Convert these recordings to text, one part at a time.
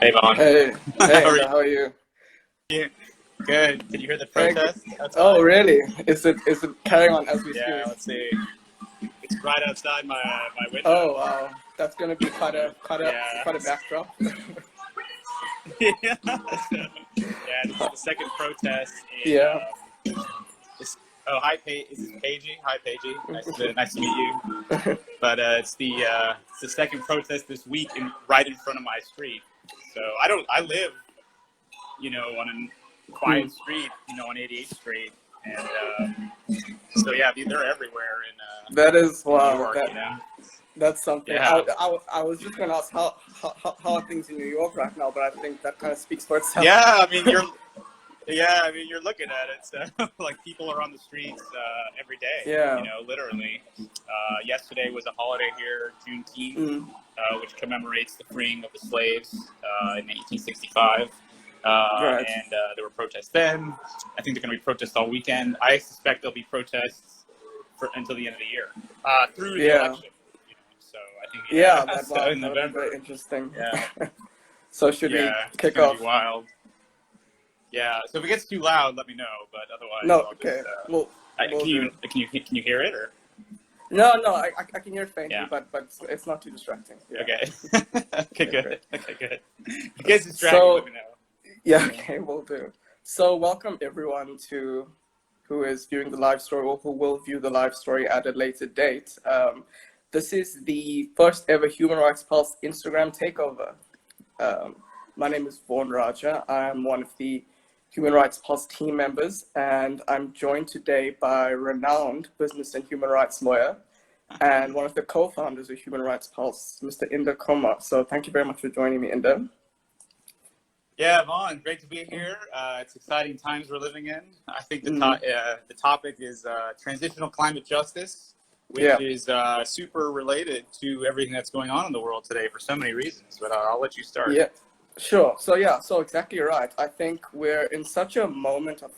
Hey, Vaughn. Hey, How hey, are how are you? you? Good. Did you hear the Hey, protest outside? oh, really? Is it carrying on as we Yeah, speak? let's see. It's right outside my Oh, window. wow, that's gonna be quite a quite a Yeah. quite a backdrop. Yeah. So, yeah, this is the second protest in Yeah. this. Oh, hi, Is this Paigey? Hi, Paigey. Nice to meet you. But it's the second protest this week right in front of my street. So I live, on a quiet street, on 88th Street, and so yeah, they're everywhere That is in New wow. York, That's something. Yeah. I was just gonna ask how are things in New York right now, but I think that kind of speaks for itself. Yeah, you're looking at it. So like people are on the streets every day. Yeah. Literally. Yesterday was a holiday here, Juneteenth, which commemorates the freeing of the slaves in 1865. Right. And there were protests then. I think they're going to be protests all weekend. I suspect there'll be protests until the end of the year, through the election. So I think so in November. Very interesting. Yeah. So should we kick it's gonna off? be wild. Yeah. So if it gets too loud, let me know. But otherwise, No. I'll Okay. just, can you hear it or? No, I can hear it faintly, Yeah. but it's not too distracting. Yeah. Okay. Okay, good. Great. Okay, good. If it gets distracted, let me know. Yeah, okay, will do. So welcome everyone who is viewing the live story or who will view the live story at a later date. This is the first ever Human Rights Pulse Instagram takeover. My name is Vaughn Rajah. I'm one of the Human Rights Pulse team members, and I'm joined today by renowned business and human rights lawyer and one of the co-founders of Human Rights Pulse, Mr. Inder Comar. So thank you very much for joining me, Inder. Yeah, Vaughn, great to be here. It's exciting times we're living in. I think the topic is transitional climate justice, which is super related to everything that's going on in the world today for so many reasons. But I'll let you start. Yeah, sure. So exactly right. I think we're in such a moment of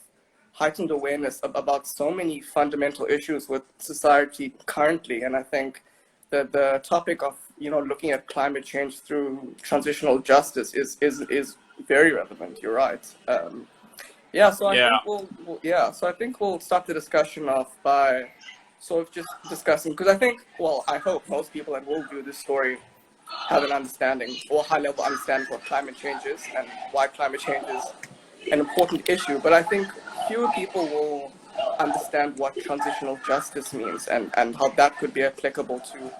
heightened awareness about so many fundamental issues with society currently, and I think that the topic of looking at climate change through transitional justice is very relevant. You're right. I think we'll start the discussion off by sort of just discussing, because I think, well, I hope most people that will view this story have an understanding or high-level understanding what climate change is and why climate change is an important issue. But I think fewer people will understand what transitional justice means and how that could be applicable to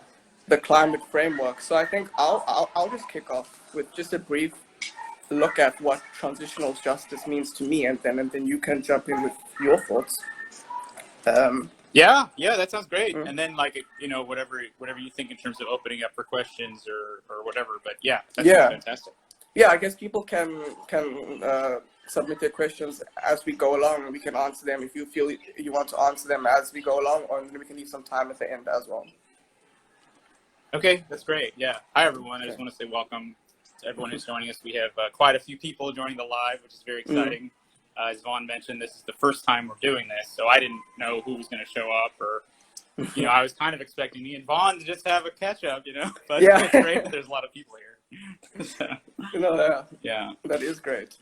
the climate framework. So I think I'll just kick off with just a brief look at what transitional justice means to me, and then you can jump in with your thoughts. Yeah, that sounds great. And then whatever you think in terms of opening up for questions or whatever. But yeah, that's fantastic. Yeah, I guess people can submit their questions as we go along, and we can answer them if you feel you want to answer them as we go along, or we can leave some time at the end as well. Okay, that's great. Yeah. Hi, everyone. I just want to say welcome to everyone who's joining us. We have quite a few people joining the live, which is very exciting. As Vaughn mentioned, this is the first time we're doing this, so I didn't know who was going to show up, or I was kind of expecting me and Vaughn to just have a catch up, But it's great that there's a lot of people here. That is great.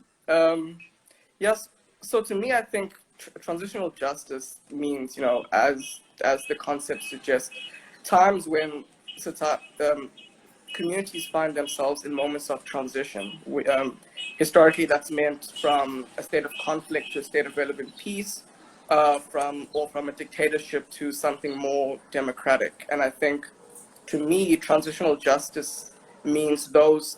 Yes. So to me, I think transitional justice means, as the concept suggests, times when communities find themselves in moments of transition. Historically, that's meant from a state of conflict to a state of relevant peace, from a dictatorship to something more democratic. And I think, to me, transitional justice means those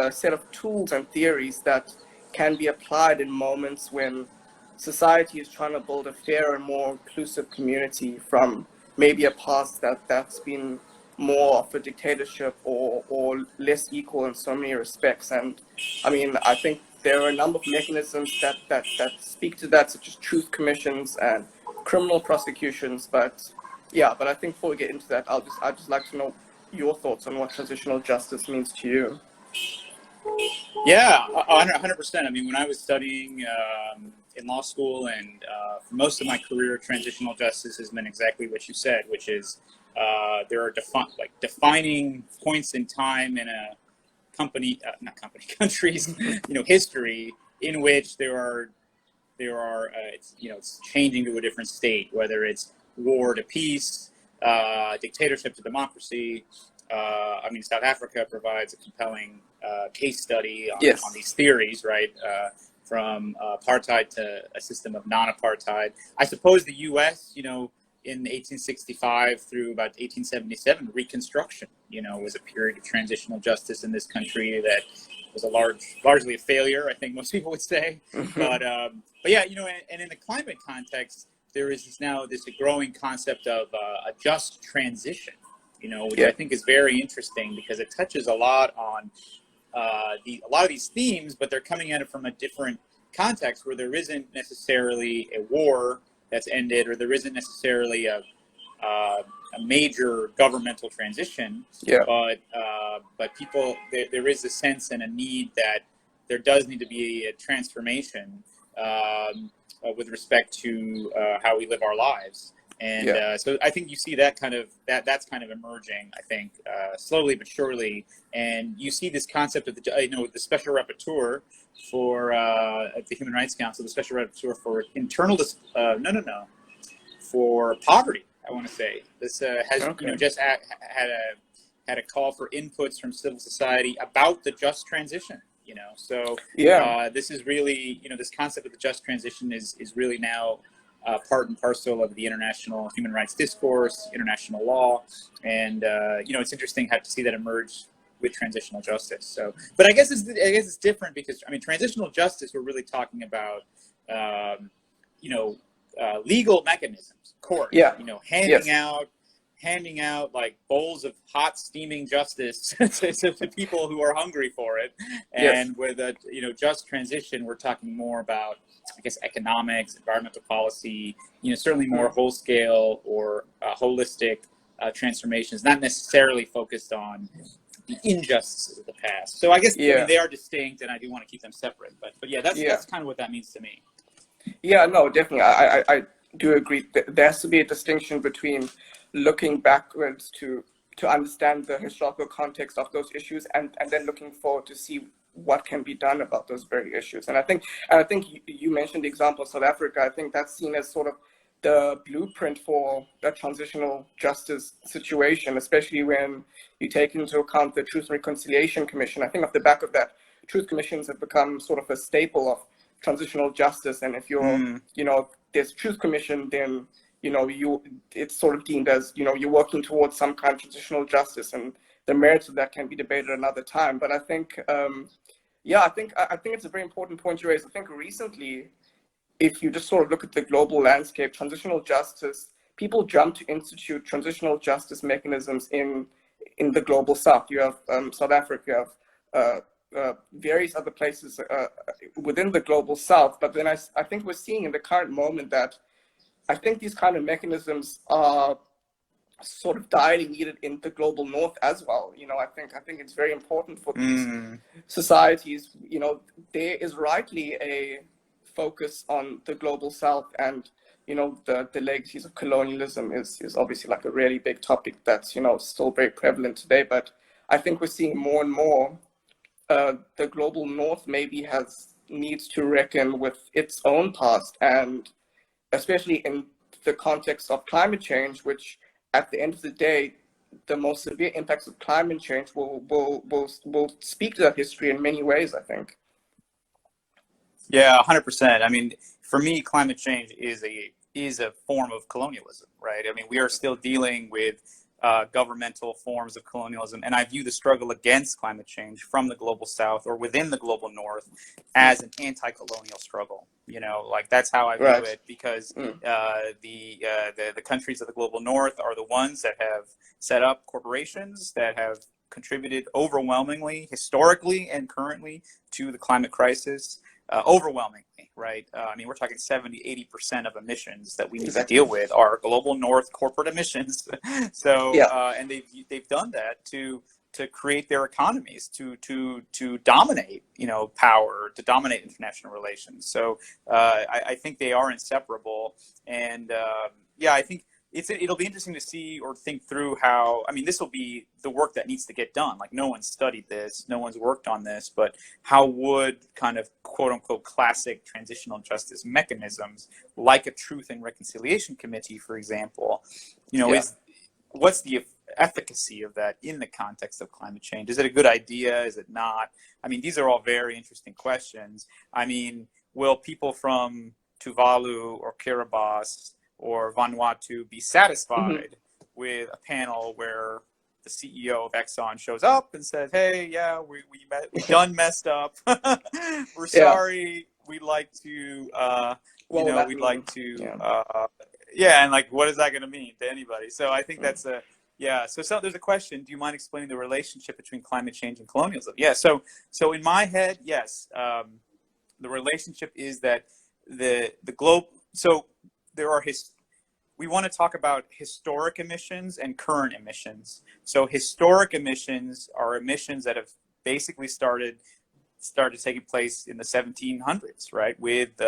set of tools and theories that can be applied in moments when society is trying to build a fairer and more inclusive community from maybe a past that's been more of a dictatorship or less equal in so many respects. And I mean, I think there are a number of mechanisms that speak to that, such as truth commissions and criminal prosecutions. But I think before we get into that, I'd just like to know your thoughts on what transitional justice means to you. Yeah, 100%. I mean, when I was studying in law school and for most of my career, transitional justice has been exactly what you said, which is there are defining points in time in a countries, history in which it's changing to a different state, whether it's war to peace, dictatorship to democracy. South Africa provides a compelling case study on these theories, right? From apartheid to a system of non-apartheid. I suppose the U.S., in 1865 through about 1877, Reconstruction, was a period of transitional justice in this country that was largely a failure, I think most people would say. But yeah, and in the climate context, there is now this growing concept of a just transition, which I think is very interesting because it touches a lot on a lot of these themes, but they're coming at it from a different context where there isn't necessarily a war that's ended, or there isn't necessarily a major governmental transition. But people, there is a sense and a need that there does need to be a transformation with respect to how we live our lives. And so I think you see that that's kind of emerging, I think, slowly but surely. And you see this concept of the special rapporteur for the Human Rights Council, the special rapporteur for for poverty. I want to say this has just had a call for inputs from civil society about the just transition. So this is really this concept of the just transition is really now part and parcel of the international human rights discourse, international law, and it's interesting to see that emerge with transitional justice. So, but I guess it's different because transitional justice, we're really talking about legal mechanisms, court, handing out like bowls of hot steaming justice to people who are hungry for it. And with a just transition, we're talking more about, I guess, economics, environmental policy, certainly more whole scale or holistic transformations, not necessarily focused on the injustices of the past. So I guess they are distinct, and I do want to keep them separate. But that's kind of what that means to me. Yeah, no, definitely. I do agree. There has to be a distinction between looking backwards to understand the historical context of those issues, and then looking forward to see what can be done about those very issues. And I think you mentioned the example of South Africa. I think that's seen as sort of the blueprint for the transitional justice situation, especially when you take into account the Truth and Reconciliation Commission. I think off the back of that, truth commissions have become sort of a staple of transitional justice. And if you're, there's Truth Commission, then, it's sort of deemed as, you're working towards some kind of transitional justice, and the merits of that can be debated another time. But I think, I think it's a very important point you raised. I think recently, if you just sort of look at the global landscape, transitional justice, people jump to institute transitional justice mechanisms in the global south. You have South Africa, you have various other places within the global south. But then I think we're seeing in the current moment that I think these kind of mechanisms are sort of direly needed in the global north as well. I think it's very important for these societies. There is rightly a focus on the global south, and the legacies of colonialism is obviously like a really big topic that's still very prevalent today. But I think we're seeing more and more the global north maybe needs to reckon with its own past, and especially in the context of climate change, which at the end of the day, the most severe impacts of climate change will speak to that history in many ways, I think. Yeah, 100%. For me, climate change is a form of colonialism, right? We are still dealing with governmental forms of colonialism, and I view the struggle against climate change from the global south or within the global north as an anti-colonial struggle. That's how I view it, because the countries of the global north are the ones that have set up corporations that have contributed overwhelmingly, historically and currently, to the climate crisis. Overwhelmingly, right? We're talking 70-80% of emissions that we need to deal with are global north corporate emissions. So, and they've done that to create their economies, to dominate, power, to dominate international relations. So I think they are inseparable. And I think it'll be interesting to see or think through how, I mean, this will be the work that needs to get done. Like, no one's studied this, no one's worked on this, but how would kind of quote unquote classic transitional justice mechanisms, like a Truth and Reconciliation Committee, for example, what's the efficacy of that in the context of climate change? Is it a good idea? Is it not? I mean, these are all very interesting questions. I mean, will people from Tuvalu or Kiribati or Vanuatu be satisfied with a panel where the CEO of Exxon shows up and says, "Hey, yeah, we done messed up. We're sorry. We'd like to, and like, what is that going to mean to anybody?" So I think that's So there's a question. Do you mind explaining the relationship between climate change and colonialism? Yeah. So in my head, yes, the relationship is that the globe. So there are we want to talk about historic emissions and current emissions. So historic emissions are emissions that have basically started taking place in the 1700s, right, with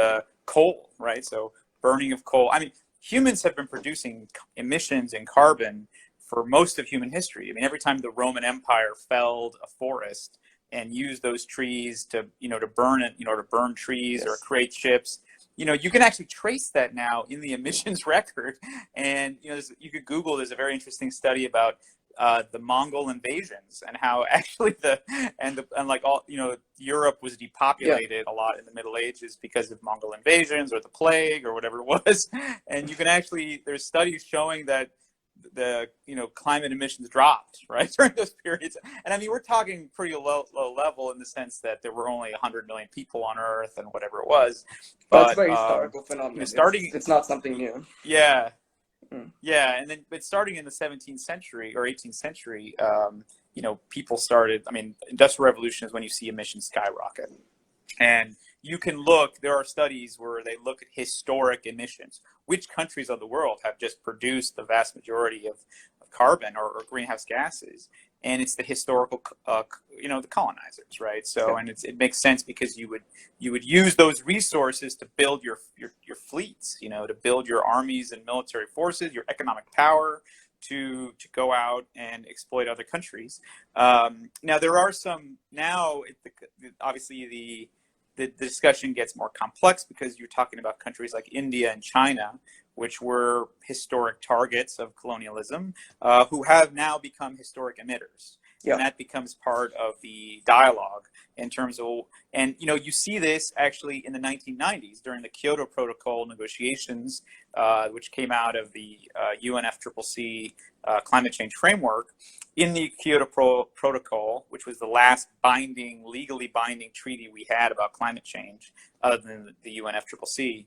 coal, right? So burning of coal. I mean, humans have been producing emissions and carbon for most of human history. I mean, every time the Roman Empire felled a forest and used those trees to burn it, to burn trees or create ships, you can actually trace that now in the emissions record. And, you could Google, there's a very interesting study about the Mongol invasions and how actually Europe was depopulated a lot in the Middle Ages because of Mongol invasions or the plague or whatever it was. And you can actually, there's studies showing that the climate emissions dropped right during those periods. And I mean, we're talking pretty low level in the sense that there were only 100 million people on Earth and whatever it was. But it's a very historical phenomenon. It's not something new. Yeah. But starting in the 17th century or 18th century, people started. I mean, Industrial Revolution is when you see emissions skyrocket, and you can look. There are studies where they look at historic emissions. Which countries of the world have just produced the vast majority of carbon or greenhouse gases? And it's the historical, the colonizers, right? So, and it makes sense because you would use those resources to build your fleets, to build your armies and military forces, your economic power to go out and exploit other countries. Now there are some obviously the discussion gets more complex because you're talking about countries like India and China, which were historic targets of colonialism, who have now become historic emitters. And that becomes part of the dialogue in terms of, and you see this actually in the 1990s during the Kyoto Protocol negotiations, which came out of the UNFCCC climate change framework. In the Kyoto Protocol, which was the last legally binding treaty we had about climate change, other than the UNFCCC,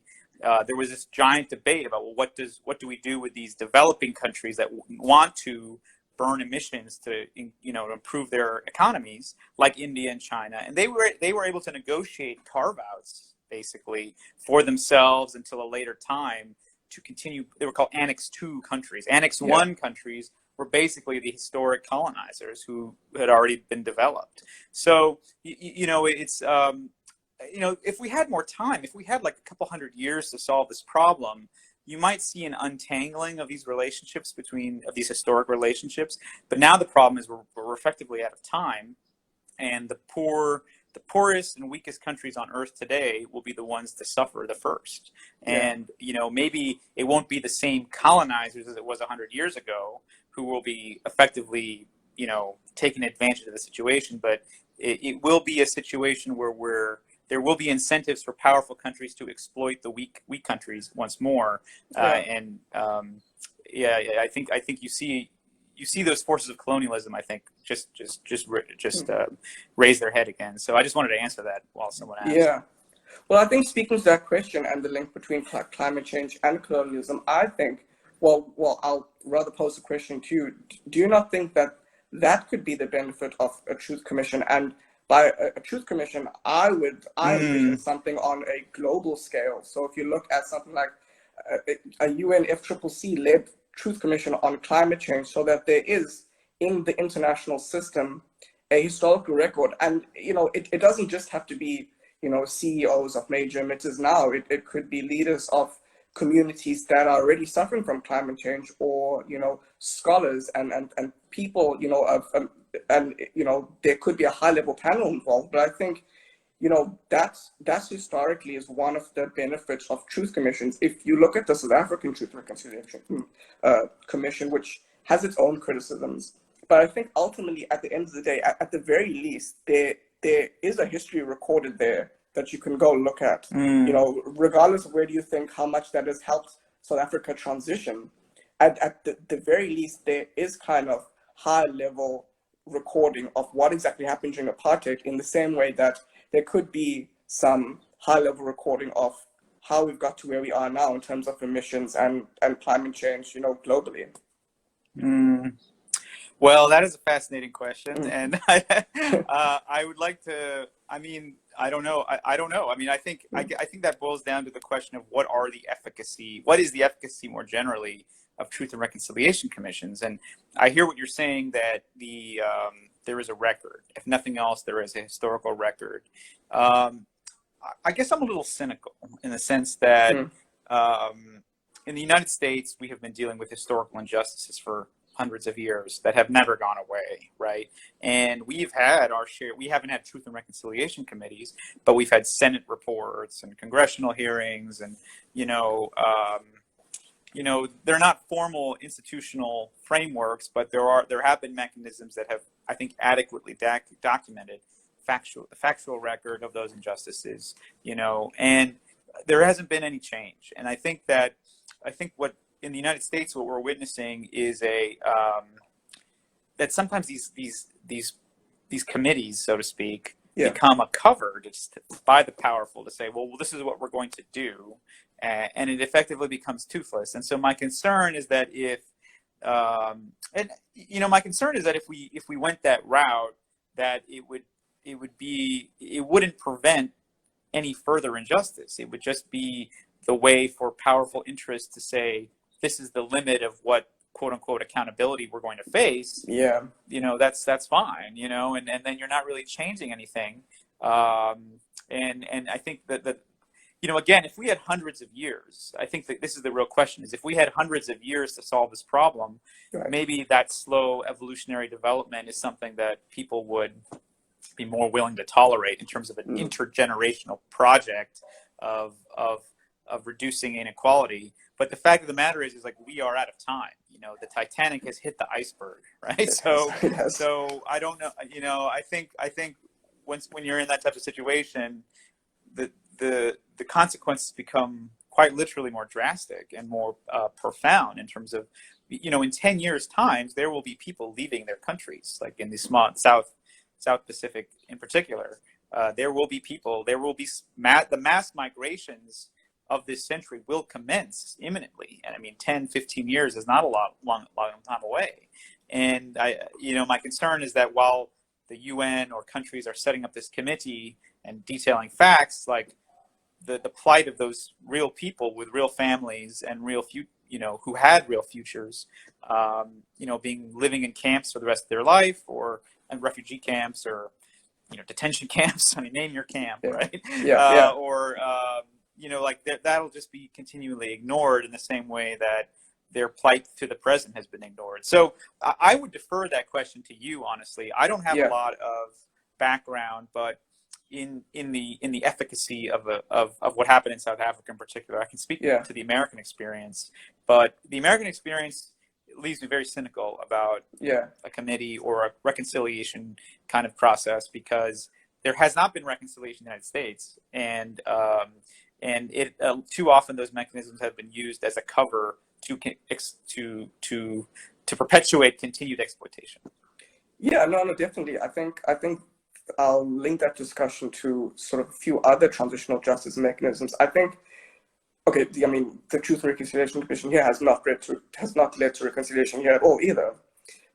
there was this giant debate about, well, what do we do with these developing countries that want to burn emissions to improve their economies, like India and China, and they were able to negotiate carve-outs basically for themselves until a later time to continue. They were called Annex II countries. Annex I countries were basically the historic colonizers who had already been developed. So it's if we had more time, if we had like a couple hundred years to solve this problem, you might see an untangling of these relationships of these historic relationships. But now the problem is we're effectively out of time, and the poorest and weakest countries on Earth today will be the ones to suffer the first. And maybe it won't be the same colonizers as it was 100 years ago who will be effectively taking advantage of the situation, but it will be a situation where there will be incentives for powerful countries to exploit the weak countries once more. I think you see those forces of colonialism, I think, just raise their head again. So I just wanted to answer that while someone asked. Yeah. Well, I think speaking to that question and the link between climate change and colonialism, I think, well, I'll rather pose the question to you. Do you not think that could be the benefit of a Truth Commission? And by a Truth Commission, I envision something on a global scale. So if you look at something like a UNFCCC-led Truth Commission on climate change, so that there is in the international system a historical record, and it doesn't just have to be CEOs of major emitters now. It could be leaders of communities that are already suffering from climate change, or, you know, scholars and people, you know, and, you know, there could be a high level panel involved. But I think, you know, that's historically is one of the benefits of truth commissions. If you look at the South African Truth and Reconciliation Commission, which has its own criticisms, but I think ultimately, at the end of the day, at the very least, there is a history recorded there that you can go look at. You know, regardless of where do you think how much that has helped South Africa transition, at the very least, there is kind of high level recording of what exactly happened during apartheid, in the same way that there could be some high level recording of how we've got to where we are now in terms of emissions and climate change, you know, globally. Well, that is a fascinating question, and I would like to. I mean, I don't know. I don't know. I mean, I think that boils down to the question of what is the efficacy more generally of truth and reconciliation commissions. And I hear what you're saying, that there is a record. If nothing else, there is a historical record. I guess I'm a little cynical in the sense that in the United States, we have been dealing with historical injustices for hundreds of years that have never gone away, right? And we've had our share. We haven't had truth and reconciliation committees, but we've had Senate reports and congressional hearings, and they're not formal institutional frameworks, but there have been mechanisms that have, I think, adequately documented the factual record of those injustices, and there hasn't been any change. And I think what in the United States, what we're witnessing is that sometimes these committees, so to speak, become a cover by the powerful to say, well, this is what we're going to do, and it effectively becomes toothless. And so my concern is that if we went that route, that it wouldn't prevent any further injustice. It would just be the way for powerful interests to say, this is the limit of what quote unquote accountability we're going to face. Yeah. That's fine, and then you're not really changing anything. And I think that again, if we had hundreds of years, I think that this is the real question, is if we had hundreds of years to solve this problem, right, maybe that slow evolutionary development is something that people would be more willing to tolerate in terms of an intergenerational project of reducing inequality. But the fact of the matter is like, we are out of time. The Titanic has hit the iceberg, right? So I don't know. I think when you're in that type of situation, the consequences become quite literally more drastic and more profound in terms of, in 10 years' times, there will be people leaving their countries, like in the small South Pacific in particular. There will be people. There will be the mass migrations of this century will commence imminently. And I mean, 10, 15 years is not a long time away. And my concern is that while the UN or countries are setting up this committee and detailing facts, like the plight of those real people with real families and who had real futures, living in camps for the rest of their life, or in refugee camps, or detention camps. I mean, name your camp, right? Or that'll just be continually ignored in the same way that their plight to the present has been ignored. So I would defer that question to you, honestly. I don't have a lot of background, but in the efficacy of what happened in South Africa in particular, I can speak to the American experience. But the American experience leaves me very cynical about a committee or a reconciliation kind of process, because there has not been reconciliation in the United States, and it too often those mechanisms have been used as a cover to perpetuate continued exploitation. Yeah, no, definitely. I think I'll link that discussion to sort of a few other transitional justice mechanisms. I think, the Truth and Reconciliation Commission here has not led to reconciliation here at all either.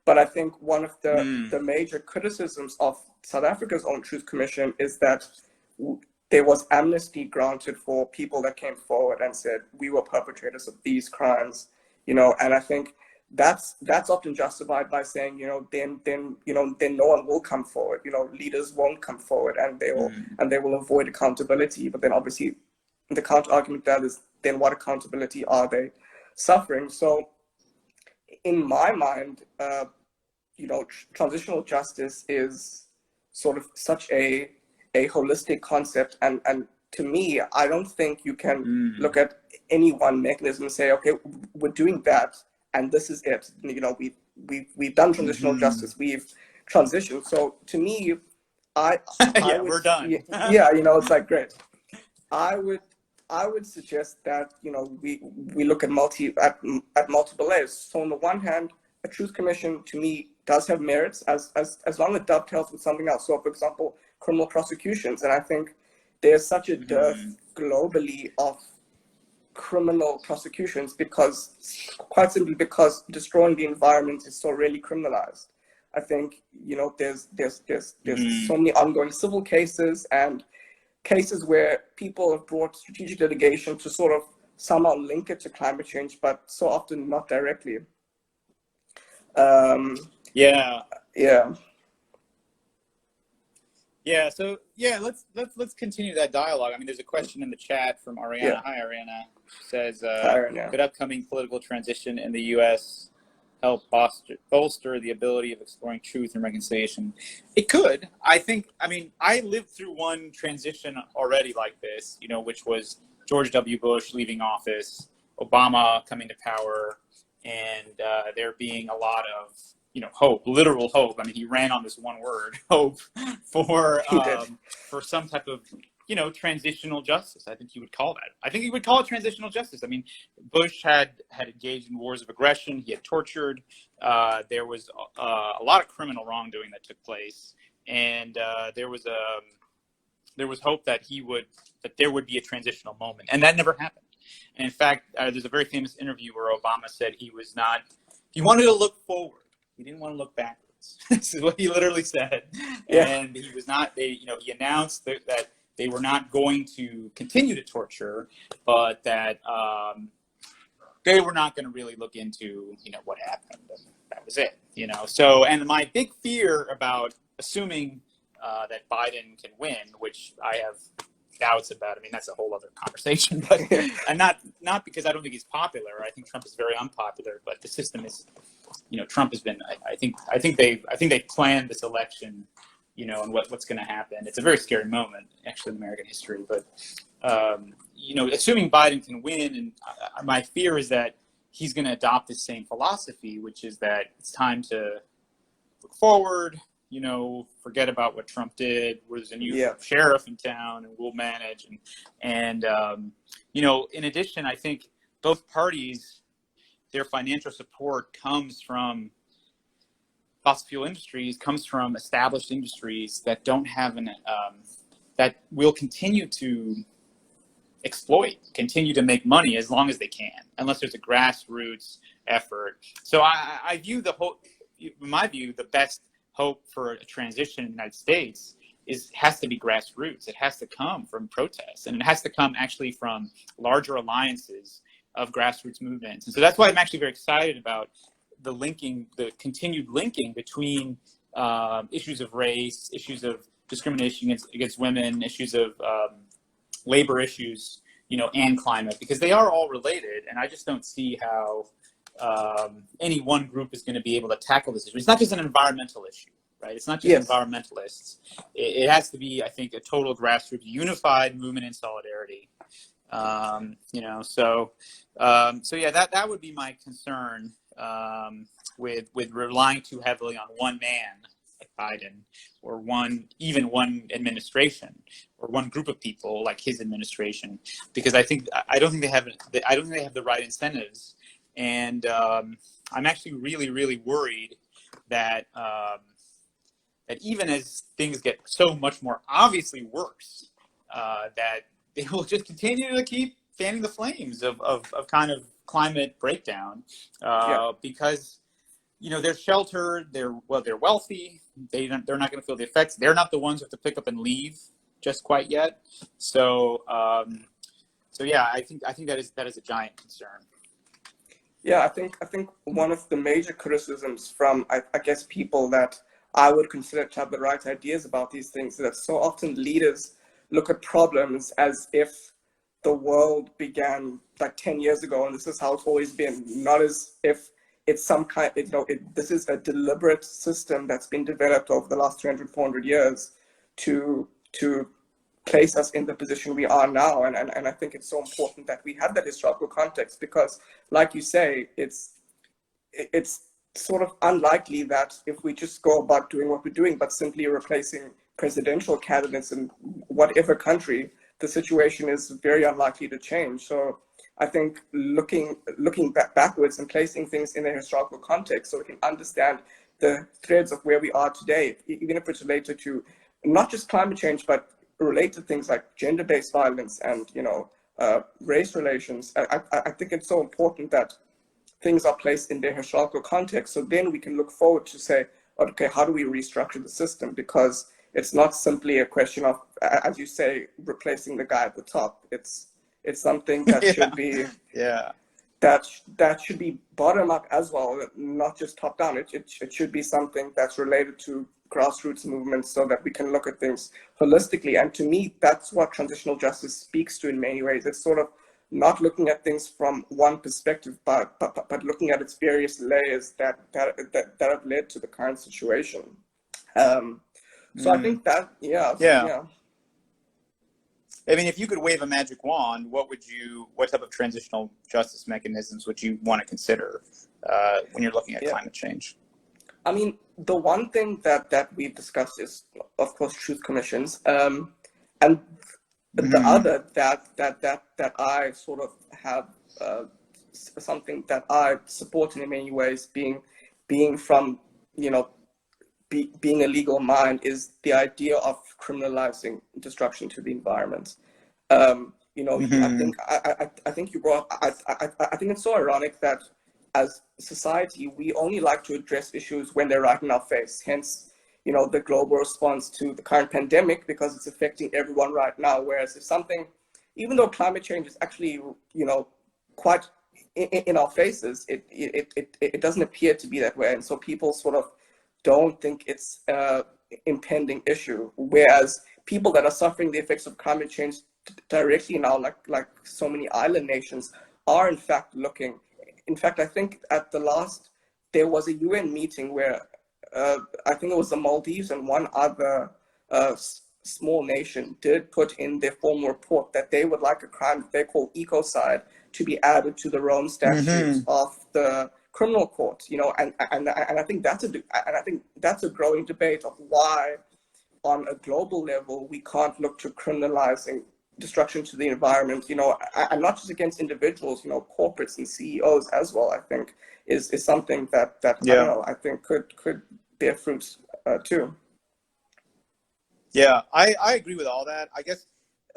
But I think one of the major criticisms of South Africa's own Truth Commission is that there was amnesty granted for people that came forward and said, we were perpetrators of these crimes, and I think that's often justified by saying, then no one will come forward, leaders won't come forward, and they will avoid accountability. But then obviously the counter argument that is, then what accountability are they suffering? So in my mind, transitional justice is sort of such a holistic concept, and to me, I don't think you can look at any one mechanism and say, okay, we're doing that, and this is it. We've done transitional justice, we've transitioned. So to me, we're done. It's like, great. I would suggest that we look at multiple layers. So on the one hand, a truth commission to me does have merits as long as it dovetails with something else. So, for example, criminal prosecutions, and I think there's such a dearth globally of criminal prosecutions quite simply because destroying the environment is so really criminalized. I think there's so many ongoing civil cases and cases where people have brought strategic litigation to sort of somehow link it to climate change, but so often not directly. So let's continue that dialogue. I mean, there's a question in the chat from Ariana. Yeah. Hi, Ariana. Says, Hi, Ariana. could upcoming political transition in the U.S. help bolster the ability of exploring truth and reconciliation? It could. I mean, I lived through one transition already like this, which was George W. Bush leaving office, Obama coming to power, and there being a lot of hope, literal hope. I mean, he ran on this one word, hope, for some type of transitional justice. I think he would call that. I think he would call it transitional justice. I mean, Bush had engaged in wars of aggression. He had tortured. There was a lot of criminal wrongdoing that took place, and there was hope that there would be a transitional moment, and that never happened. And in fact, there's a very famous interview where Obama said he wanted to look forward. He didn't want to look backwards. This is what he literally said. Yeah. And he was not. He announced that they were not going to continue to torture, but that they were not going to really look into what happened. And that was it. So, and my big fear about assuming that Biden can win, which I have doubts about. I mean, that's a whole other conversation. But and not because I don't think he's popular. I think Trump is very unpopular. But the system is. Trump has been. I think they planned this election, and what's going to happen. It's a very scary moment, actually, in American history. But assuming Biden can win, and my fear is that he's going to adopt the same philosophy, which is that it's time to look forward. Forget about what Trump did. There's a new sheriff in town, and we'll manage. And in addition, I think both parties. Their financial support comes from fossil fuel industries, comes from established industries that don't have that will continue to exploit, continue to make money as long as they can, unless there's a grassroots effort. So I view in my view, the best hope for a transition in the United States has to be grassroots. It has to come from protests, and it has to come actually from larger alliances of grassroots movements. And so that's why I'm actually very excited about the continued linking between issues of race, issues of discrimination against women, issues of labor issues, and climate, because they are all related. And I just don't see how any one group is going to be able to tackle this issue. It's not just an environmental issue, right? It's not just environmentalists. It has to be, I think, a total grassroots unified movement in solidarity. So yeah, that would be my concern with relying too heavily on one man like Biden, or one administration, or one group of people like his administration, because I don't think they have the right incentives, and I'm actually really, really worried that that even as things get so much more obviously worse, that they will just continue to keep fanning the flames of kind of climate breakdown, because they're sheltered, they're wealthy, they're not going to feel the effects. They're not the ones who have to pick up and leave just quite yet. So yeah, I think that is a giant concern. Yeah, I think one of the major criticisms from I guess people that I would consider to have the right ideas about these things is that so often leaders look at problems as if the world began like 10 years ago, and this is how it's always been, not as if it's some kind, this is a deliberate system that's been developed over the last 300, 400 years to place us in the position we are now. And I think it's so important that we have that historical context, because like you say, it's sort of unlikely that if we just go about doing what we're doing, but simply replacing presidential candidates in whatever country, the situation is very unlikely to change. So I think looking backwards and placing things in a historical context so we can understand the threads of where we are today, even if it's related to not just climate change, but related things like gender-based violence and race relations. I think it's so important that things are placed in their historical context, so then we can look forward to say, okay, how do we restructure the system? Because it's not simply a question of, as you say, replacing the guy at the top. It's something that should be that should be bottom up as well, not just top down. It should be something that's related to grassroots movements, so that we can look at things holistically. And to me, that's what transitional justice speaks to in many ways. It's sort of not looking at things from one perspective, but looking at its various layers that have led to the current situation. So I think that, yeah. I mean, if you could wave a magic wand, what type of transitional justice mechanisms would you want to consider when you're looking at climate change? I mean, the one thing that we've discussed is, of course, truth commissions, and the other that I sort of have something that I support in many ways, being from being a legal mind, is the idea of criminalizing destruction to the environment. I think you brought up, I think it's so ironic that as society we only like to address issues when they're right in our face. Hence, the global response to the current pandemic, because it's affecting everyone right now. Whereas if something, even though climate change is actually quite in our faces, it doesn't appear to be that way, and so people sort of don't think it's an impending issue. Whereas people that are suffering the effects of climate change directly now, like so many island nations, are in fact looking. In fact, I think there was a UN meeting where I think it was the Maldives and one other small nation did put in their formal report that they would like a crime that they call ecocide to be added to the Rome statutes of the criminal court. And I think that's a growing debate of why, on a global level, we can't look to criminalizing destruction to the environment, and not just against individuals, corporates and CEOs as well. I think is something that I don't know, I think could bear fruits too. Yeah, I agree with all that. I guess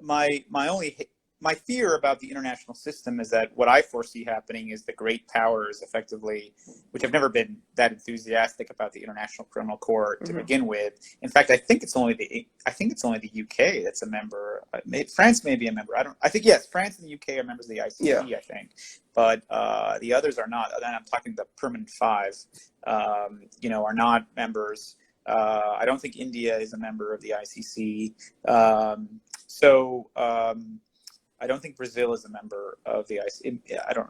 my fear about the international system is that what I foresee happening is the great powers effectively, which have never been that enthusiastic about the International Criminal Court to begin with. In fact, I think it's only the UK that's a member. France may be a member. Yes, France and the UK are members of the ICC, I think, but the others are not. And I'm talking the permanent five, are not members. I don't think India is a member of the ICC. I don't think Brazil is a member of the ICC. I don't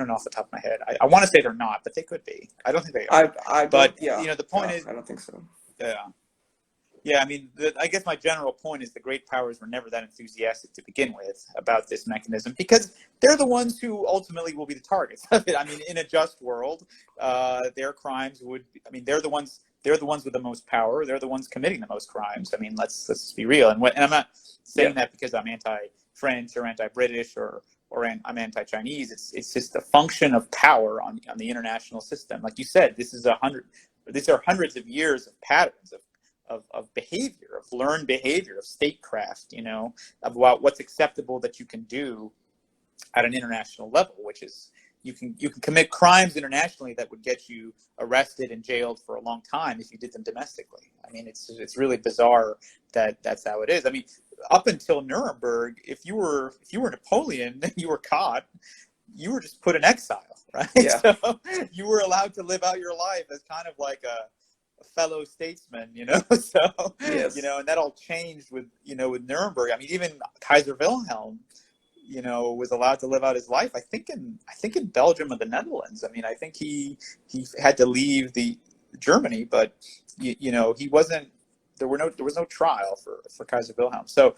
know off the top of my head. I want to say they're not, but they could be. I don't think they are. The point is, I don't think so. Yeah. I mean, I guess my general point is the great powers were never that enthusiastic to begin with about this mechanism, because they're the ones who ultimately will be the targets of it. I mean, in a just world, their crimes would. They're the ones. They're the ones with the most power. They're the ones committing the most crimes. I mean, let's be real. And I'm not saying that because I'm anti-French or anti-British or I'm anti-Chinese. It's just a function of power on the international system. Like you said, these are hundreds of years of patterns of behavior, of learned behavior, of statecraft, about what's acceptable that you can do at an international level, which is you can commit crimes internationally that would get you arrested and jailed for a long time if you did them domestically. I mean, it's really bizarre that that's how it is. I mean, up until Nuremberg, if you were Napoleon and you were caught, you were just put in exile, right? Yeah. So you were allowed to live out your life as kind of like a fellow statesman, So yes. And that all changed with with Nuremberg. I mean, even Kaiser Wilhelm, was allowed to live out his life. I think in Belgium or the Netherlands. I mean, I think he had to leave Germany, but he wasn't. There was no trial for Kaiser Wilhelm. So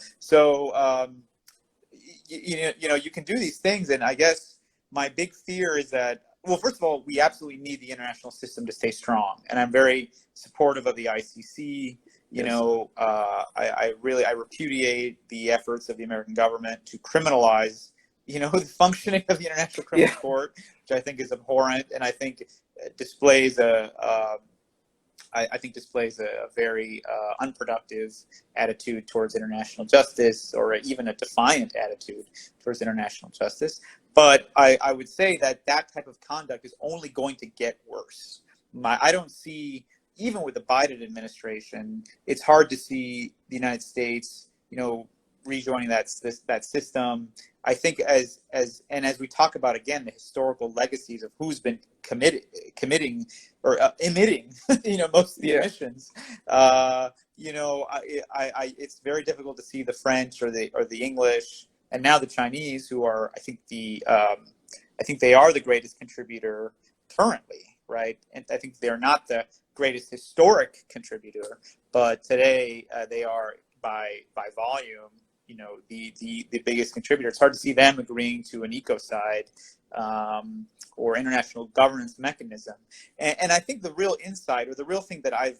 you can do these things, and I guess my big fear is that, well, first of all, we absolutely need the international system to stay strong, and I'm very supportive of the ICC. I repudiate the efforts of the American government to criminalize, the functioning of the International Criminal Court, which I think is abhorrent, and I think displays a very unproductive attitude towards international justice, or even a defiant attitude towards international justice. But I would say that type of conduct is only going to get worse. I don't see, even with the Biden administration, it's hard to see the United States, rejoining that system. I think as we talk about, again, the historical legacies of who's been committing or emitting, most of the emissions, it's very difficult to see the French or the English, and now the Chinese, who are, I think they are the greatest contributor currently, right? And I think they're not the greatest historic contributor, but today they are by volume, the biggest contributor. It's hard to see them agreeing to an ecocide or international governance mechanism. And I think the real insight, or the real thing that I've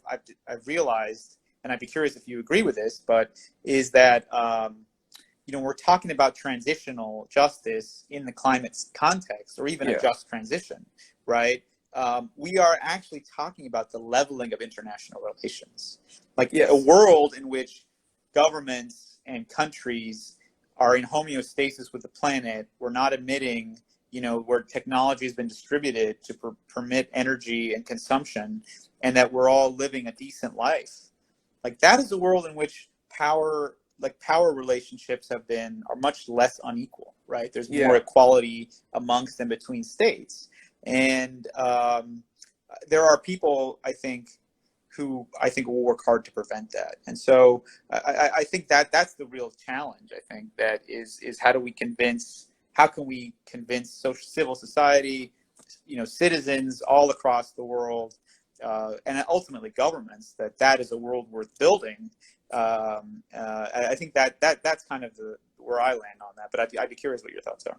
realized, and I'd be curious if you agree with this, but is that we're talking about transitional justice in the climate context, or even a just transition, right? We are actually talking about the leveling of international relations, like a world in which governments and countries are in homeostasis with the planet. We're not emitting, where technology has been distributed to permit energy and consumption, and that we're all living a decent life. Like, that is a world in which power relationships are much less unequal, right? There's more equality amongst and between states. And there are people, I think, who will work hard to prevent that. And so I think that's the real challenge. I think that is how can we convince civil society, citizens all across the world, and ultimately governments, that is a world worth building. I think that's kind of where I land on that. But I'd be curious what your thoughts are.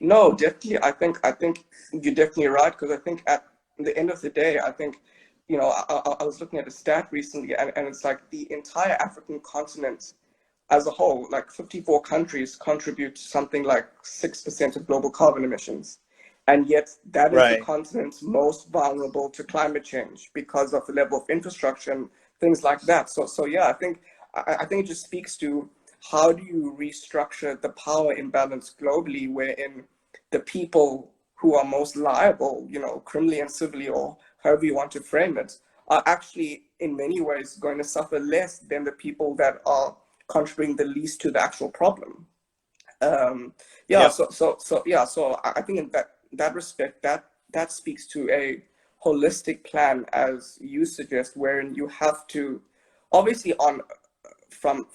No, definitely. I think you're definitely right, because I think at the end of the day, I think, I was looking at a stat recently, and it's like the entire African continent as a whole, like 54 countries contribute to something like 6% of global carbon emissions. And yet that is the continent most vulnerable to climate change because of the level of infrastructure and things like that. So yeah, I think it just speaks to how do you restructure the power imbalance globally, wherein the people who are most liable, criminally and civilly, or however you want to frame it, are actually in many ways going to suffer less than the people that are contributing the least to the actual problem. So I think in that respect, that speaks to a holistic plan, as you suggest, wherein you have to, obviously from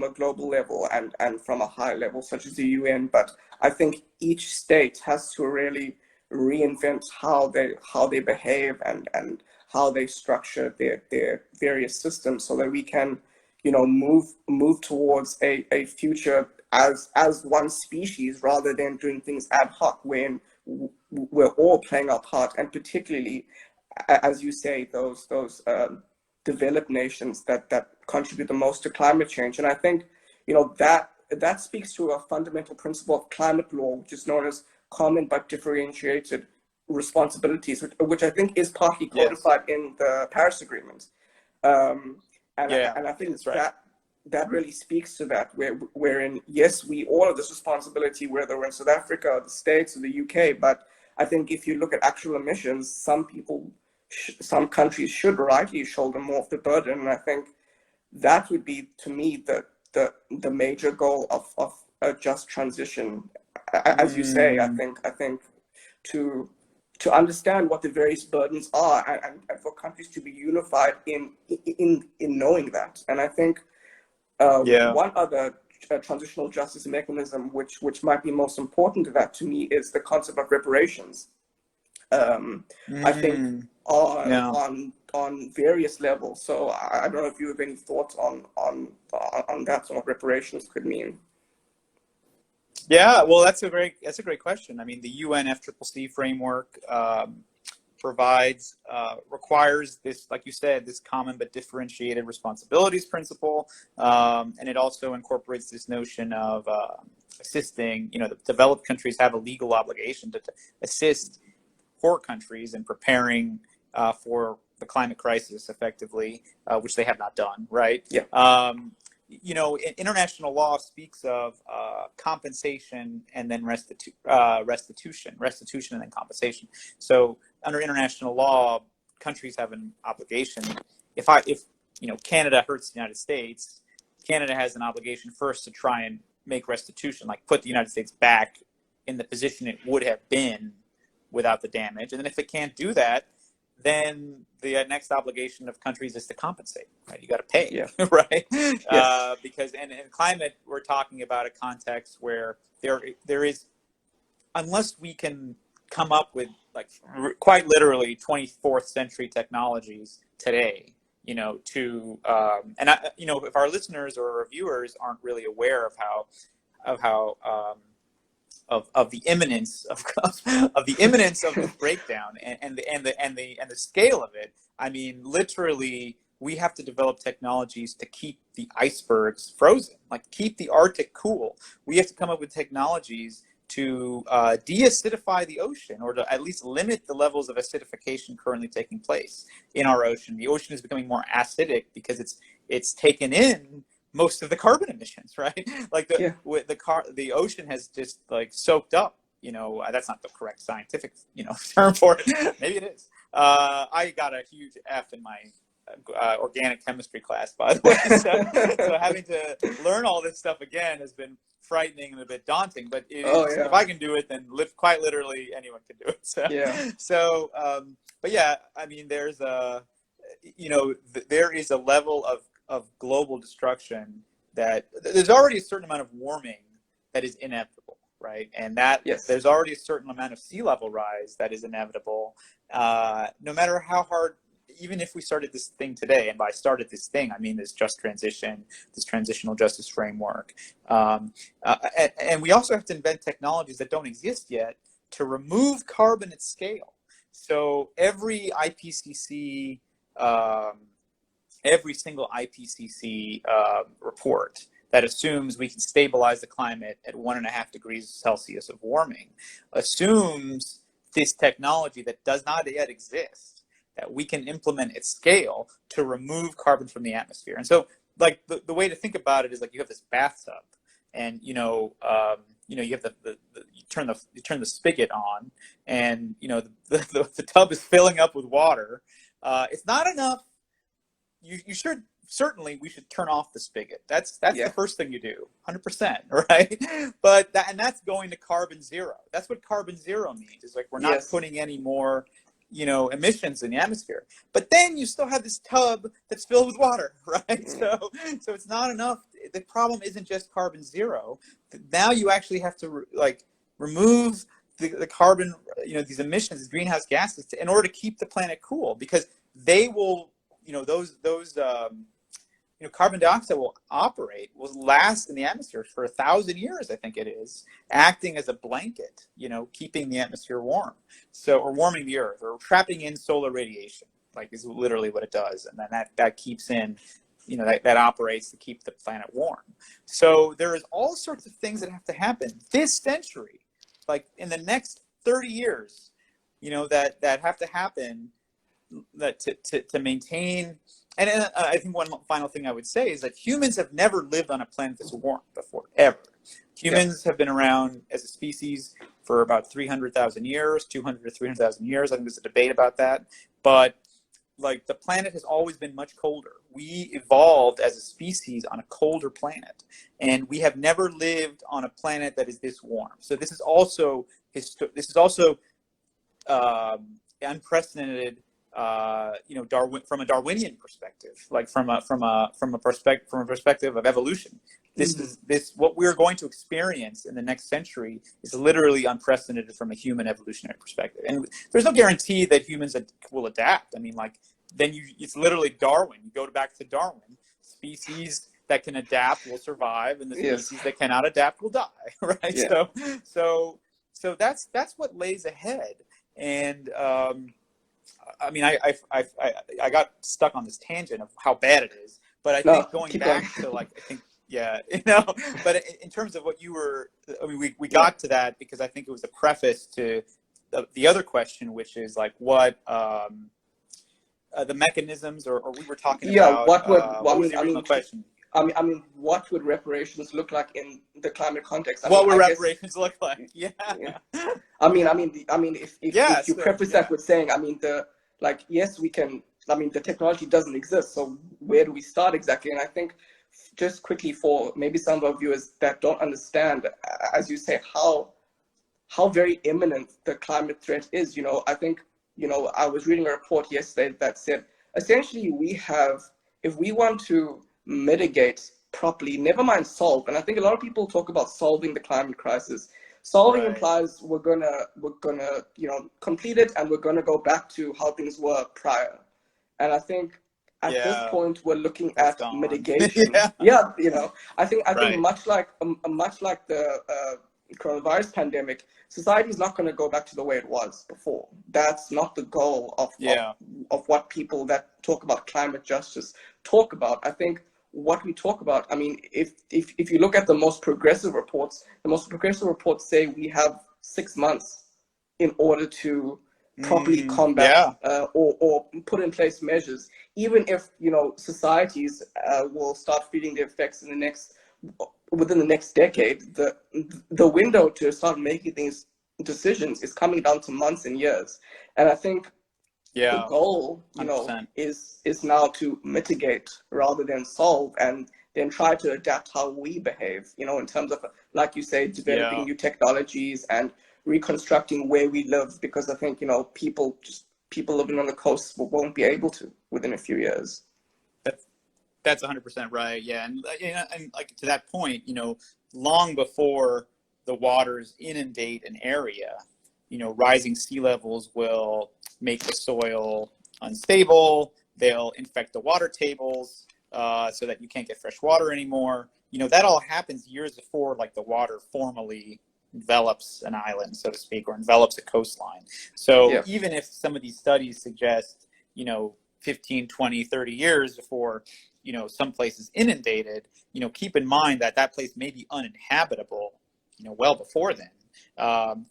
a global level and from a high level such as the UN, but I think each state has to really reinvent how they behave and how they structure their various systems, so that we can move towards a future as one species, rather than doing things ad hoc, when we're all playing our part, and particularly, as you say, those developed nations that contribute the most to climate change. And I think that speaks to a fundamental principle of climate law, which is known as common but differentiated responsibilities, which I think is partly codified in the Paris Agreement. And I think that's right. That really speaks to that, wherein, yes, we all have this responsibility, whether we're in South Africa or the States or the UK, but I think if you look at actual emissions, some countries should rightly shoulder more of the burden. And I think that would be, to me, the major goal of a just transition. As you say, I think to understand what the various burdens are, and for countries to be unified in knowing that. And I think one other transitional justice mechanism, which might be most important to that to me, is the concept of reparations. I think on various levels. So I don't know if you have any thoughts on that, sort of reparations could mean. Yeah, well, that's a great question. I mean, the UNFCCC framework requires this, like you said, this common but differentiated responsibilities principle, and it also incorporates this notion of assisting. The developed countries have a legal obligation to assist poor countries in preparing for the climate crisis effectively, which they have not done, right? Yeah. International law speaks of compensation and then restitution and then compensation. So under international law, countries have an obligation. If Canada hurts the United States, Canada has an obligation first to try and make restitution, like put the United States back in the position it would have been without the damage. And then if it can't do that, then the next obligation of countries is to compensate, right? You got to pay, yeah. right? Yes. Because in climate, we're talking about a context where there is, unless we can come up with like quite literally 24th century technologies today, if our listeners or our viewers aren't really aware of the imminence of this breakdown and the scale of it. I mean, literally, we have to develop technologies to keep the icebergs frozen, like keep the Arctic cool. We have to come up with technologies to de-acidify the ocean, or to at least limit the levels of acidification currently taking place in our ocean. The ocean is becoming more acidic because it's taken in most of the carbon emissions, right? Like the ocean has just like soaked up. That's not the correct scientific term for it. Maybe it is. I got a huge F in my organic chemistry class, by the way. So having to learn all this stuff again has been frightening and a bit daunting. But if I can do it, then quite literally anyone can do it. But yeah, I mean, there is a level of global destruction that there's already a certain amount of warming that is inevitable, right? And that there's already a certain amount of sea level rise that is inevitable. No matter how hard, even if we started this thing today, and by started this thing, I mean this just transition, this transitional justice framework. And we also have to invent technologies that don't exist yet to remove carbon at scale. So every single IPCC report that assumes we can stabilize the climate at 1.5 degrees Celsius of warming assumes this technology that does not yet exist, that we can implement at scale to remove carbon from the atmosphere. And so, like, the way to think about it is like you have this bathtub, and you have you turn the spigot on, and the tub is filling up with water. It's not enough. We should turn off the spigot. That's the first thing you do, 100%, right? But that's going to carbon zero. That's what carbon zero means. It's like we're not putting any more emissions in the atmosphere. But then you still have this tub that's filled with water, right? So it's not enough. The problem isn't just carbon zero. Now you actually have to remove the carbon, these emissions, these greenhouse gases, in order to keep the planet cool, because they will, carbon dioxide will last in the atmosphere for 1,000 years, I think it is, acting as a blanket, keeping the atmosphere warm. Or warming the earth, or trapping in solar radiation, like is literally what it does. And then that keeps in, that operates to keep the planet warm. So there is all sorts of things that have to happen this century, like in the next 30 years, that have to happen to maintain. And I think one final thing I would say is that humans have never lived on a planet that's warm before, ever. Humans have been around as a species for about 300,000 years, 200 to 300,000 years. I think there's a debate about that. But the planet has always been much colder. We evolved as a species on a colder planet, and we have never lived on a planet that is this warm. So this is also unprecedented. From a Darwinian perspective, like from a perspective of evolution. what we're going to experience in the next century is literally unprecedented from a human evolutionary perspective. And there's no guarantee that humans will adapt. I mean, like, it's literally Darwin. You go back to Darwin. Species that can adapt will survive, and the species that cannot adapt will die. Right. Yeah. So that's what lays ahead. And I mean, I got stuck on this tangent of how bad it is, but I think going back to, like, I think, yeah, but in terms of what you were, I mean, we got to that because I think it was a preface to the other question, which is like what the mechanisms, or we were talking about. What was the original question? I mean, what would reparations look like in the climate context? What would reparations look like? Yeah. I mean, if you preface that with saying, I mean, yes, we can. I mean, the technology doesn't exist, so where do we start exactly? And I think, just quickly, for maybe some of our viewers that don't understand, as you say, how very imminent the climate threat is. I think, I was reading a report yesterday that said, essentially, if we want to mitigate properly, never mind solve, and I think a lot of people talk about solving the climate crisis. Solving implies we're gonna complete it, and we're gonna go back to how things were prior. And I think at this point we're looking at mitigation. I think much like the coronavirus pandemic, society is not going to go back to the way it was before. That's not the goal of what people that talk about climate justice talk about. I think what we talk about, I mean, if you look at the most progressive reports, say we have 6 months in order to properly combat or put in place measures, even if societies will start feeling the effects within the next decade. The window to start making these decisions is coming down to months and years. And I think the goal is now to mitigate rather than solve, and then try to adapt how we behave, in terms of, like you say, developing new technologies and reconstructing where we live, because I think people living on the coast won't be able to within a few years. That's 100% right. Yeah, and like, to that point, long before the waters inundate an area, rising sea levels will make the soil unstable. They'll infect the water tables so that you can't get fresh water anymore. That all happens years before, like, the water formally envelops an island, so to speak, or envelops a coastline. So even if some of these studies suggest, 15, 20, 30 years before, some places inundated, keep in mind that place may be uninhabitable, well before then.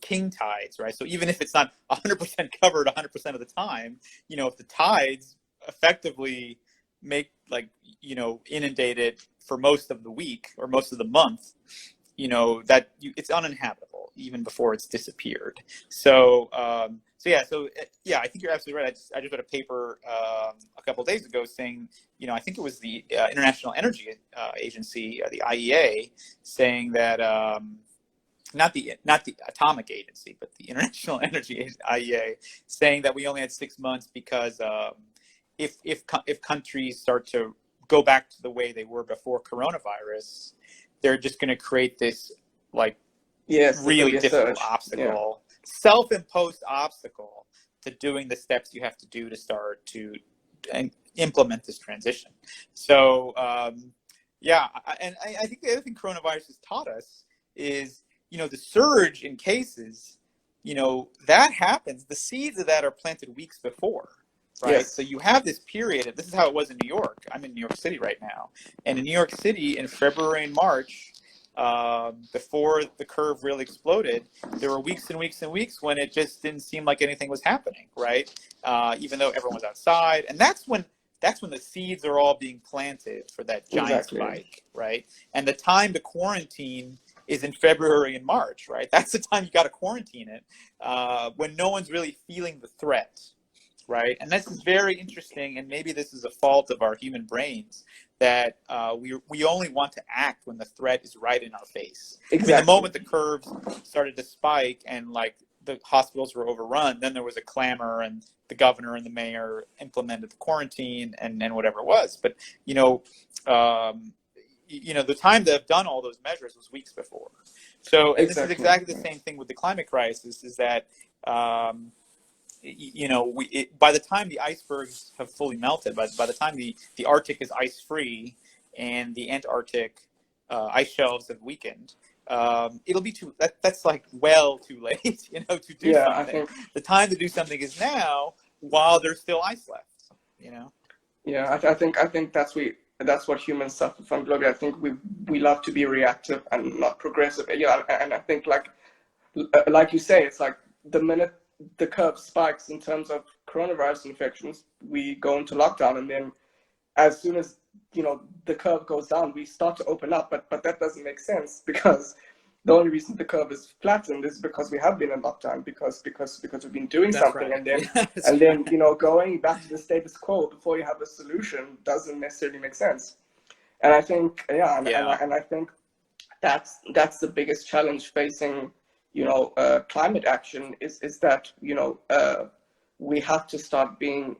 King tides, right? So even if it's not 100% covered 100% of the time, if the tides effectively make, like, inundate it for most of the week or most of the month, it's uninhabitable even before it's disappeared. So I think you're absolutely right. I just read a paper a couple of days ago saying, I think it was the International Energy Agency, the IEA, saying that not the Atomic Agency, but the International Energy Agency, IEA, saying that we only had 6 months because if countries start to go back to the way they were before coronavirus, they're just going to create this, like, really difficult obstacle, self-imposed obstacle to doing the steps you have to do to start to implement this transition. So and I think the other thing coronavirus has taught us is, the surge in cases, that happens. The seeds of that are planted weeks before. Right. So you have this period. This is how it was in New York. I'm in New York City right now. And in New York City in February and March, before the curve really exploded, there were weeks and weeks and weeks when it just didn't seem like anything was happening. Right. Even though everyone was outside. And that's when the seeds are all being planted for that giant spike. Right. And the time to quarantine is in February and March. Right. That's the time you got to quarantine it, when no one's really feeling the threat. Right. And this is very interesting. And maybe this is a fault of our human brains, that we only want to act when the threat is right in our face. Exactly. I mean, the moment the curves started to spike and, like, the hospitals were overrun, then there was a clamor, and the governor and the mayor implemented the quarantine and whatever it was. But, the time to have done all those measures was weeks before. So, and this is exactly the same thing with the climate crisis, is that, by the time the icebergs have fully melted, by the time the Arctic is ice-free and the Antarctic ice shelves have weakened, it'll be that's like well too late, to do something. The time to do something is now, while there's still ice left, Yeah, I think that's what humans suffer from globally. I think we love to be reactive and not progressive. Yeah, and I think like you say, it's like the minute the curve spikes in terms of coronavirus infections, we go into lockdown, and then as soon as the curve goes down, we start to open up. But that doesn't make sense, because the only reason the curve is flattened is because we have been in lockdown, because we've been doing something, right. and then going back to the status quo before you have a solution doesn't necessarily make sense. And I think and I think that's the biggest challenge facing climate action is that we have to start being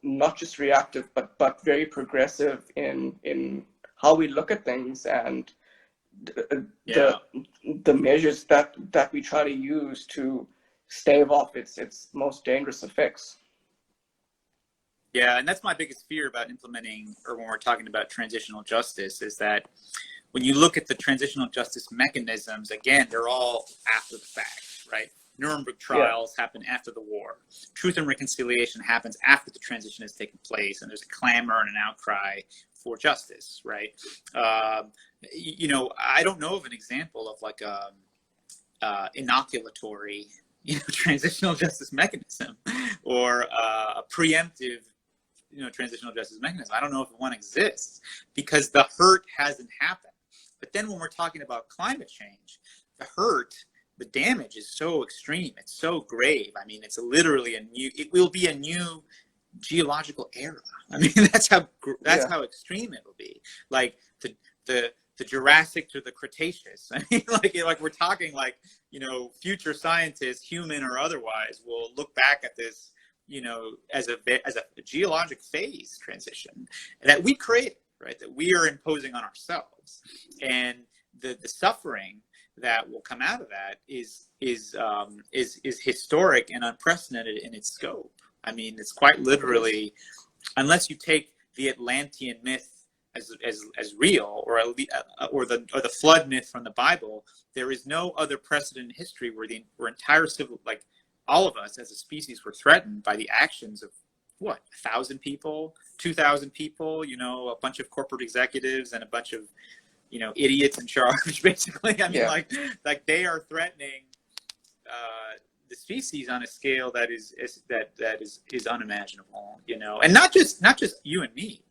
not just reactive but very progressive in how we look at things, and the measures that we try to use to stave off its most dangerous effects. Yeah, and that's my biggest fear about implementing, or when we're talking about transitional justice, is that when you look at the transitional justice mechanisms, again, they're all after the fact, right? Nuremberg trials happen after the war. Truth and reconciliation happens after the transition has taken place, and there's a clamor and an outcry for justice, right? I don't know of an example of like a inoculatory, transitional justice mechanism, or a preemptive, transitional justice mechanism. I don't know if one exists, because the hurt hasn't happened. But then when we're talking about climate change, the damage is so extreme, it's so grave. I mean, it's literally it will be a new geological era. I mean, that's how extreme it will be. Like the Jurassic to the Cretaceous. I mean, like we're talking future scientists, human or otherwise, will look back at this, as a geologic phase transition that we created, right? That we are imposing on ourselves, and the suffering that will come out of that is historic and unprecedented in its scope. I mean, it's quite literally, unless you take the Atlantean myth as real, or the flood myth from the Bible, there is no other precedent in history where entire all of us as a species were threatened by the actions of 1,000 people, 2,000 people, a bunch of corporate executives and a bunch of idiots in charge, basically. I mean, like they are threatening the species on a scale that is unimaginable, and not just you and me,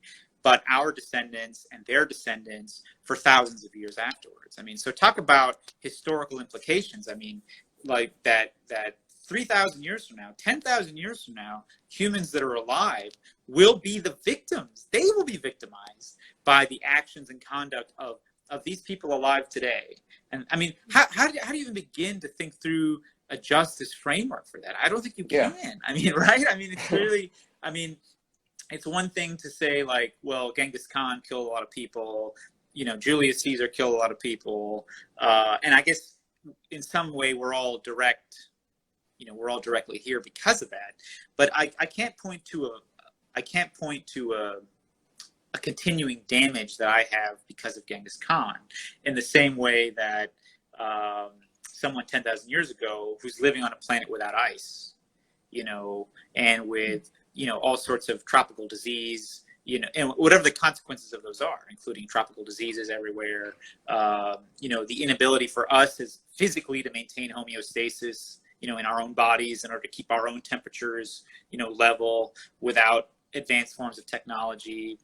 but our descendants and their descendants for thousands of years afterwards. I mean, so talk about historical implications. I mean, like that 3,000 years from now, 10,000 years from now, humans that are alive will be the victims. They will be victimized by the actions and conduct of these people alive today. And I mean, how do you even begin to think through a justice framework for that? I don't think you can. I mean, right? I mean, it's really, it's one thing to say well, Genghis Khan killed a lot of people, Julius Caesar killed a lot of people. And I guess in some way we're all directly here because of that. But I can't point to a continuing damage that I have because of Genghis Khan, in the same way that someone 10,000 years ago who's living on a planet without ice, and with, all sorts of tropical disease, and whatever the consequences of those are, including tropical diseases everywhere, the inability for us as physically to maintain homeostasis, in our own bodies in order to keep our own temperatures, level without advanced forms of technology,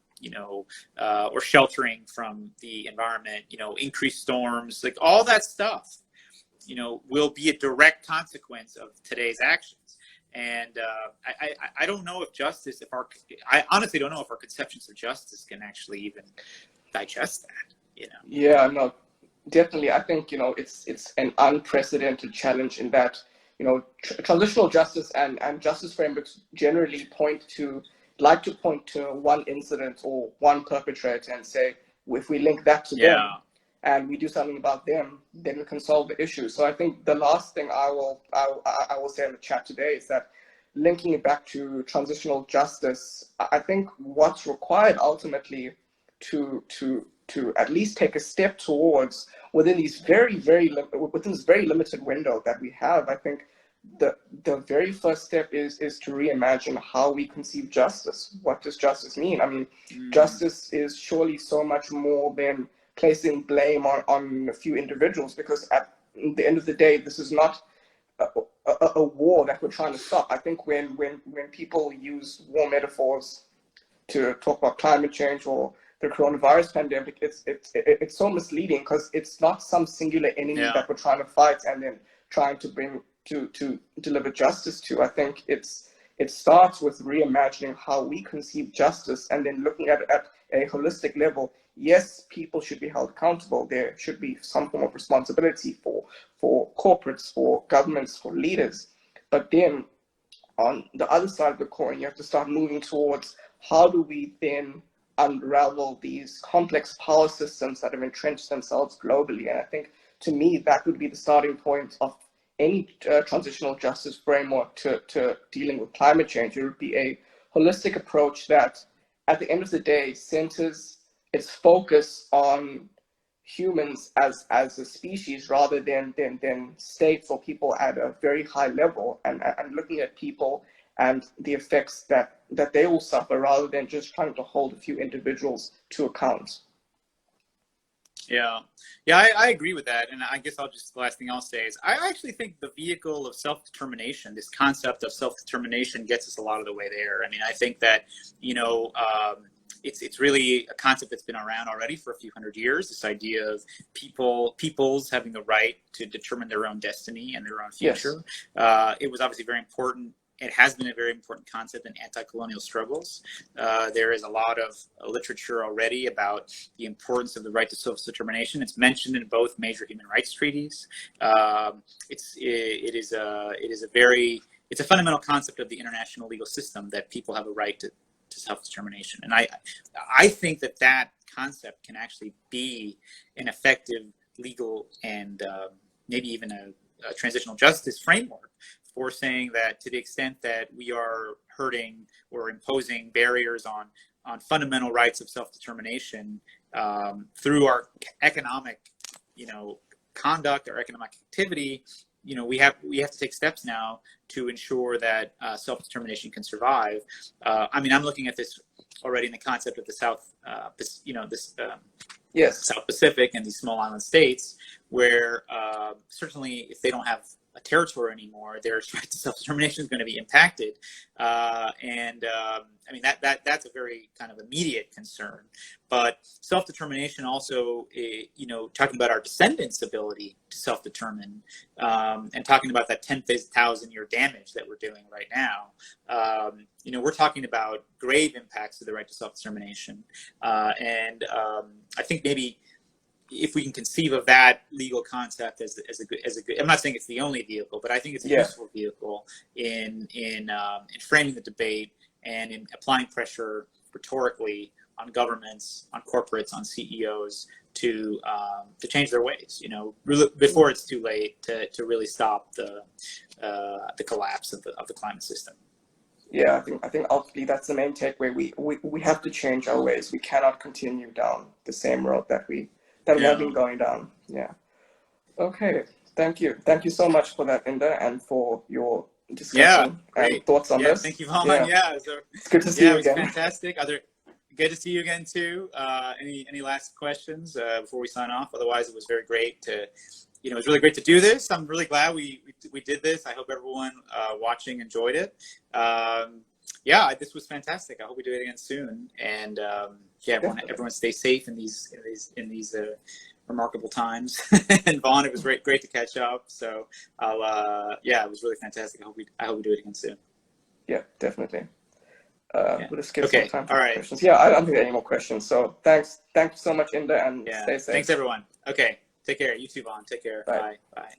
or sheltering from the environment, increased storms, like all that stuff, will be a direct consequence of today's actions. And I don't know if justice, I honestly don't know if our conceptions of justice can actually even digest that, Yeah, no, definitely. I think, it's an unprecedented challenge in that, transitional justice and justice frameworks generally point to one incident or one perpetrator and say, if we link that to Yeah. them and we do something about them, then we can solve the issue. So I think the last thing I will say in the chat today is that linking it back to transitional justice, I think what's required ultimately to at least take a step towards within this very limited window that we have, I think the very first step is to reimagine how we conceive justice. What does justice mean? I mean, justice is surely so much more than placing blame on a few individuals, because at the end of the day, this is not a war that we're trying to stop. I think when people use war metaphors to talk about climate change or the coronavirus pandemic, it's so misleading, because it's not some singular enemy that we're trying to fight and then trying to bring to deliver justice to. I think it starts with reimagining how we conceive justice and then looking at it at a holistic level. Yes, people should be held accountable. There should be some form of responsibility for corporates, for governments, for leaders. But then on the other side of the coin, you have to start moving towards how do we then unravel these complex power systems that have entrenched themselves globally. And I think, to me, that would be the starting point of any transitional justice framework to dealing with climate change. It would be a holistic approach that, at the end of the day, centers its focus on humans as a species rather than states or people at a very high level, and looking at people and the effects that they will suffer rather than just trying to hold a few individuals to account. Yeah, I agree with that. And I guess the last thing I'll say is I actually think the vehicle of self-determination, this concept of self-determination, gets us a lot of the way there. I mean, I think that, it's really a concept that's been around already for a few hundred years, this idea of peoples having the right to determine their own destiny and their own future. Yes. It was obviously very important. It has been a very important concept in anti-colonial struggles. There is a lot of literature already about the importance of the right to self-determination. It's mentioned in both major human rights treaties. It's a fundamental concept of the international legal system that people have a right to self-determination. And I think that concept can actually be an effective legal and maybe even a transitional justice framework for saying that, to the extent that we are hurting or imposing barriers on fundamental rights of self-determination through our economic, conduct or economic activity, we have to take steps now to ensure that self-determination can survive. I mean, I'm looking at this already in the concept of the South, South Pacific and these small island states, where certainly if they don't have a territory anymore, their right to self-determination is going to be impacted. I mean, that's a very kind of immediate concern. But self-determination also, talking about our descendants' ability to self-determine, and talking about that 10,000-year damage that we're doing right now, we're talking about grave impacts to the right to self-determination. And I think maybe if we can conceive of that legal concept as a good, I'm not saying it's the only vehicle, but I think it's a useful vehicle in framing the debate and in applying pressure rhetorically on governments, on corporates, on CEOs to change their ways. Before it's too late to really stop the collapse of the climate system. Yeah, I think ultimately that's the main takeaway. We have to change our ways. We cannot continue down the same road that we have been going down. Yeah. Okay. Thank you so much for that, Inder, and for your discussion and thoughts on this. Thank you, Vaughn. It's good to see you again. It was fantastic. Good to see you again too. Any last questions before we sign off? Otherwise, it was very great it was really great to do this. I'm really glad we did this. I hope everyone watching enjoyed it. This was fantastic. I hope we do it again soon. And everyone stay safe in these remarkable times. And Vaughn, it was great to catch up. So it was really fantastic. I hope we do it again soon. Yeah, definitely. We'll just give some time for questions. Yeah, I don't think there are any more questions. So thanks so much, Inder, and stay safe. Thanks everyone. Okay, take care. You too, Vaughn. Take care. Bye. Bye.